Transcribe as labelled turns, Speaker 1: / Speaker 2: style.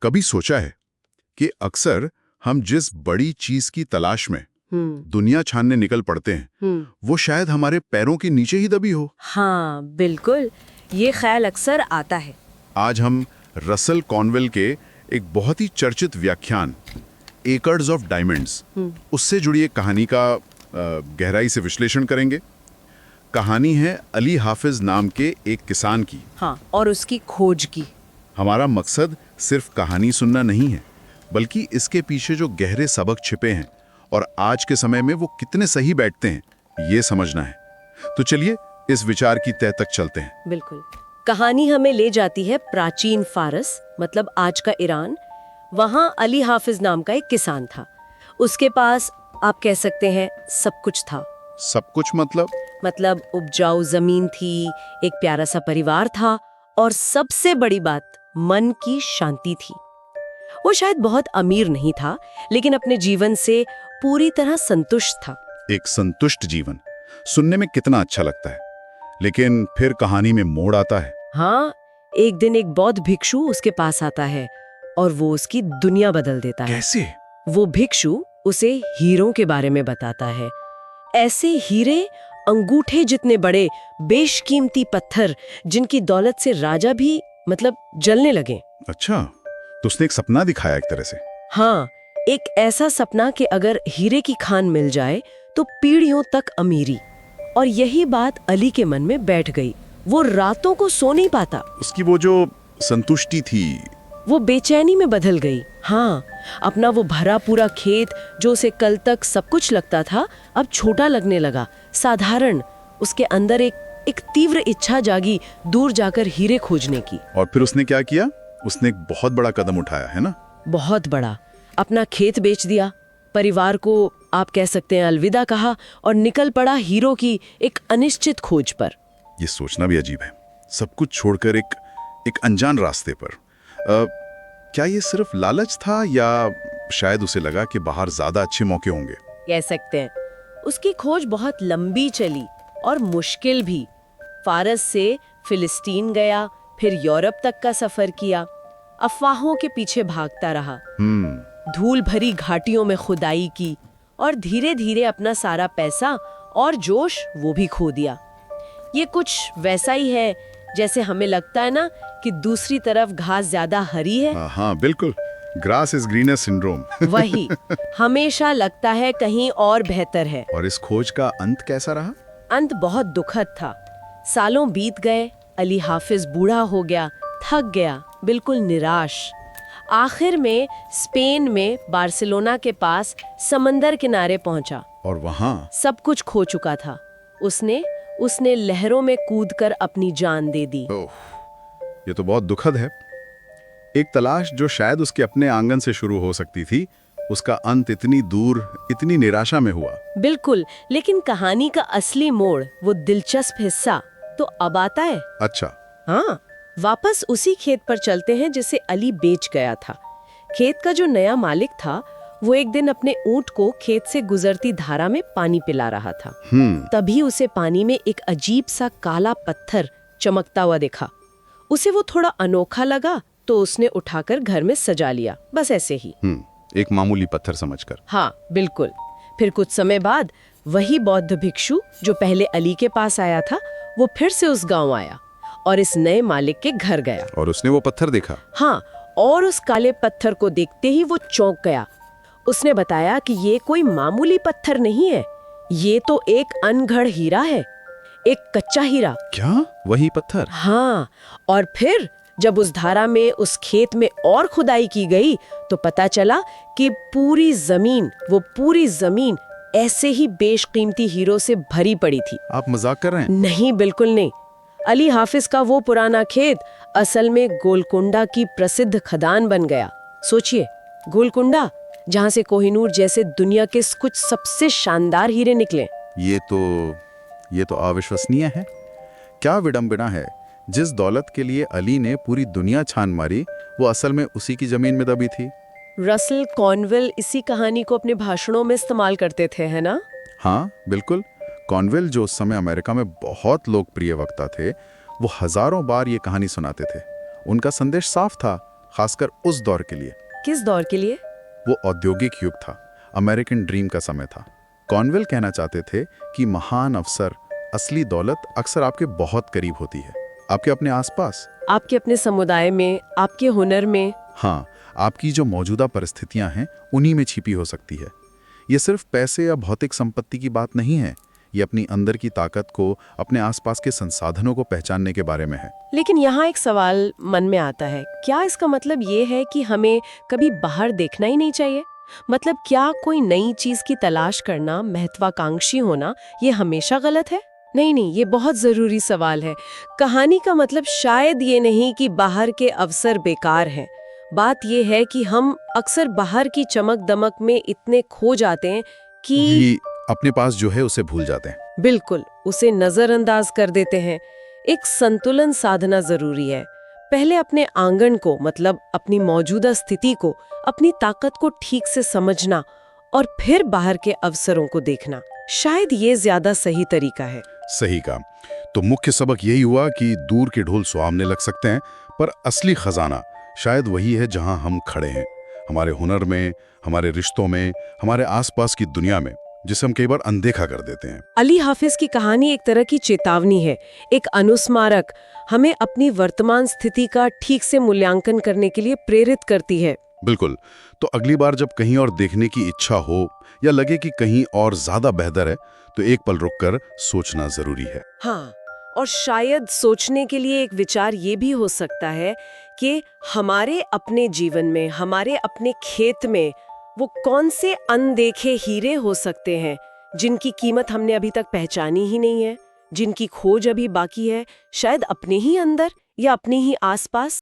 Speaker 1: कभी सोचा है कि अक्सर हम जिस बड़ी चीज की तलाश में दुनिया छानने निकल पड़ते हैं वो शायद हमारे पैरों के नीचे ही दबी हो।
Speaker 2: हाँ बिल्कुल, ये ख्याल अक्सर आता है।
Speaker 1: आज हम रसल कॉर्नवेल के एक बहुत ही चर्चित व्याख्यान एकर्स ऑफ डायमंड्स उससे जुड़ी एक कहानी का गहराई से विश्लेषण करेंगे। कहानी है अली हाफिज नाम के एक किसान की।
Speaker 2: हाँ, और उसकी खोज की।
Speaker 1: हमारा मकसद सिर्फ कहानी सुनना नहीं है, बल्कि इसके पीछे जो गहरे सबक छिपे हैं और आज के समय में वो कितने सही बैठते हैं ये समझना है। तो चलिए इस विचार की तह तक चलते हैं।
Speaker 2: बिल्कुल। कहानी हमें ले जाती है प्राचीन फारस, मतलब आज का ईरान। वहाँ अली हाफिज नाम का एक किसान था। उसके पास आप कह सकते हैं सब कुछ था।
Speaker 1: सब कुछ मतलब
Speaker 2: उपजाऊ जमीन थी, एक प्यारा सा परिवार था और सबसे बड़ी बात मन की शांति थी। वो शायद बहुत अमीर नहीं था, लेकिन अपने जीवन से पूरी तरह संतुष्ट था।
Speaker 1: एक संतुष्ट जीवन सुनने में कितना अच्छा लगता है, लेकिन फिर कहानी में मोड़ आता है।
Speaker 2: हाँ, एक दिन एक बौद्ध भिक्षु उसके पास आता है और वो उसकी दुनिया बदल देता है।
Speaker 1: कैसे?
Speaker 2: वो भिक्षु उसे हीरों के बारे में बताता है। ऐसे हीरे, अंगूठे जितने बड़े, बेशकीमती पत्थर, जिनकी दौलत से राजा भी जलने लगे।
Speaker 1: अच्छा, तो उसने एक सपना दिखाया एक तरह से।
Speaker 2: हाँ, एक ऐसा सपना कि अगर हीरे की खान मिल जाए तो पीढ़ियों तक अमीरी। और यही बात अली के मन में बैठ गई। वो रातों को सो नहीं पाता।
Speaker 1: उसकी वो जो संतुष्टि थी
Speaker 2: वो बेचैनी में बदल गई। हाँ, अपना वो भरा पूरा खेत जो उसे कल तक सब कुछ लगता था, अब छोटा लगने लगा, साधारण। उसके अंदर एक तीव्र इच्छा जागी दूर जाकर हीरे खोजने की।
Speaker 1: और फिर उसने क्या किया? उसने एक बहुत बड़ा कदम उठाया, है ना?
Speaker 2: बहुत बड़ा। अपना खेत बेच दिया, परिवार को आप कह सकते हैं अलविदा कहा और निकल पड़ा हीरो की एक अनिश्चित खोज पर।
Speaker 1: ये सोचना भी अजीब है, सब कुछ छोड़कर एक अनजान रास्ते पर। क्या ये सिर्फ लालच था या शायद उसे लगा कि बाहर ज्यादा अच्छे मौके होंगे?
Speaker 2: कह सकते हैं। उसकी खोज बहुत लंबी चली और मुश्किल भी। फारस से फिलिस्तीन गया, फिर यूरोप तक का सफर किया, अफवाहों के पीछे भागता रहा, धूल भरी घाटियों में खुदाई की और धीरे धीरे अपना सारा पैसा और जोश वो भी खो दिया। ये कुछ वैसा ही है जैसे हमें लगता है ना कि दूसरी तरफ घास ज्यादा हरी है।
Speaker 1: हाँ बिल्कुल, ग्रास इज ग्रीनर सिंड्रोम।
Speaker 2: वही, हमेशा लगता है कहीं और बेहतर है।
Speaker 1: और इस खोज का अंत कैसा रहा?
Speaker 2: अंत बहुत दुखद था। सालों बीत गए, अली हाफिज बूढ़ा हो गया, थक गया, बिल्कुल निराश। आखिर में स्पेन में बार्सिलोना के पास समंदर किनारे पहुंचा
Speaker 1: और वहाँ
Speaker 2: सब कुछ खो चुका था। उसने लहरों में कूदकर अपनी जान दे दी।
Speaker 1: ओह, ये तो बहुत दुखद है। एक तलाश जो शायद उसके अपने आंगन से शुरू हो सकती थी, उसका अंत इतनी दूर, इतनी निराशा में हुआ।
Speaker 2: बिल्कुल, लेकिन कहानी का असली मोड़, वो दिलचस्प हिस्सा तो अब आता है।
Speaker 1: अच्छा।
Speaker 2: हाँ, वापस उसी खेत पर चलते हैं जिसे अली बेच गया था। खेत का जो नया मालिक था वो एक दिन अपने ऊंट को खेत से गुजरती धारा में पानी पिला रहा था। तभी उसे पानी में एक अजीब सा काला पत्थर चमकता हुआ देखा। उसे वो थोड़ा अनोखा लगा तो उसने उठाकर घर में सजा लिया, बस ऐसे ही।
Speaker 1: एक मामूली पत्थर समझकर।
Speaker 2: हाँ बिल्कुल। फिर कुछ समय बाद वही बौद्ध भिक्षु जो पहले अली के पास आया था, वो फिर से उस गांव आया और इस नए मालिक के घर गया।
Speaker 1: और उसने वो पत्थर देखा।
Speaker 2: हाँ, और उस काले पत्थर को देखते ही वो चौंक गया। उसने बताया कि ये कोई मामूली पत्थर नहीं है, ये तो एक अनगढ़ हीरा है, एक कच्चा हीरा।
Speaker 1: क्या? वही पत्थर?
Speaker 2: हाँ, और फिर जब उस धारा में, उस खेत में और खुदाई की गई तो पता चला कि वो पूरी जमीन ऐसे ही बेशकीमती हीरो से भरी पड़ी थी।
Speaker 1: आप मजाक कर रहे हैं?
Speaker 2: नहीं, बिल्कुल नहीं। अली हाफिज का वो पुराना खेत असल में गोलकुंडा की प्रसिद्ध खदान बन गया। सोचिए, गोलकुंडा, जहाँ से कोहिनूर जैसे दुनिया के कुछ सबसे शानदार हीरे निकले।
Speaker 1: ये तो अविश्वसनीय है। क्या विडंबना है, जिस दौलत के लिए अली ने पूरी दुनिया छान मारी, वो असल में उसी की जमीन में दबी थी।
Speaker 2: रसल कॉर्नवेल इसी कहानी को अपने भाषणों में इस्तेमाल करते थे, है ना?
Speaker 1: हाँ बिल्कुल। कॉर्नवेल जो उस समय अमेरिका में बहुत लोकप्रिय वक्ता थे, वो हजारों बार ये कहानी सुनाते थे। उनका संदेश साफ था, खासकर उस दौर के लिए।
Speaker 2: किस दौर के लिए?
Speaker 1: वो औद्योगिक युग था, अमेरिकन ड्रीम का समय था। कॉर्नवेल कहना चाहते थे कि महान अवसर, असली दौलत अक्सर आपके बहुत करीब होती है, आपके अपने आसपास।
Speaker 2: आपके अपने समुदाय में, आपके हुनर में।
Speaker 1: हाँ, आपकी जो मौजूदा परिस्थितियां हैं उन्हीं में छिपी हो सकती है। ये सिर्फ पैसे या भौतिक संपत्ति की बात नहीं है, ये अपनी अंदर की ताकत को, अपने आसपास के संसाधनों को पहचानने के बारे में है।
Speaker 2: लेकिन यहाँ एक सवाल मन में आता है, क्या इसका मतलब ये है कि हमें कभी बाहर देखना ही नहीं चाहिए? मतलब क्या कोई नई चीज की तलाश करना, महत्वाकांक्षी होना, ये हमेशा गलत है? नहीं नहीं, ये बहुत जरूरी सवाल है। कहानी का मतलब शायद ये नहीं कि बाहर के अवसर बेकार हैं। बात ये है कि हम अक्सर बाहर की चमक दमक में इतने खो जाते हैं कि
Speaker 1: अपने पास जो है उसे भूल जाते हैं।
Speaker 2: बिल्कुल, उसे नजरअंदाज कर देते हैं। एक संतुलन साधना जरूरी है। पहले अपने आंगन को, मतलब अपनी मौजूदा स्थिति को, अपनी ताकत को ठीक से समझना और फिर बाहर के अवसरों को देखना, शायद ये ज्यादा सही तरीका है।
Speaker 1: सही कहा। तो मुख्य सबक यही हुआ कि दूर के ढोल सुहावने लग सकते हैं, पर असली खजाना शायद वही है जहां हम खड़े हैं, हमारे हुनर में, हमारे रिश्तों में, हमारे आसपास की दुनिया में, जिसे हम कई बार अनदेखा कर देते हैं।
Speaker 2: अली हाफिज की कहानी एक तरह की चेतावनी है, एक अनुस्मारक, हमें अपनी वर्तमान स्थिति का ठीक से मूल्यांकन करने के लिए प्रेरित करती है।
Speaker 1: बिल्कुल। तो अगली बार जब कहीं और देखने की इच्छा हो या लगे कि कहीं और ज्यादा बेहतर है, तो एक पल रुककर सोचना जरूरी है।
Speaker 2: हाँ, और शायद सोचने के लिए एक विचार ये भी हो सकता है कि हमारे अपने जीवन में, हमारे अपने खेत में वो कौन से अनदेखे हीरे हो सकते हैं जिनकी कीमत हमने अभी तक पहचानी ही नहीं है, जिनकी खोज अभी बाकी है, शायद अपने ही अंदर या अपने ही आसपास।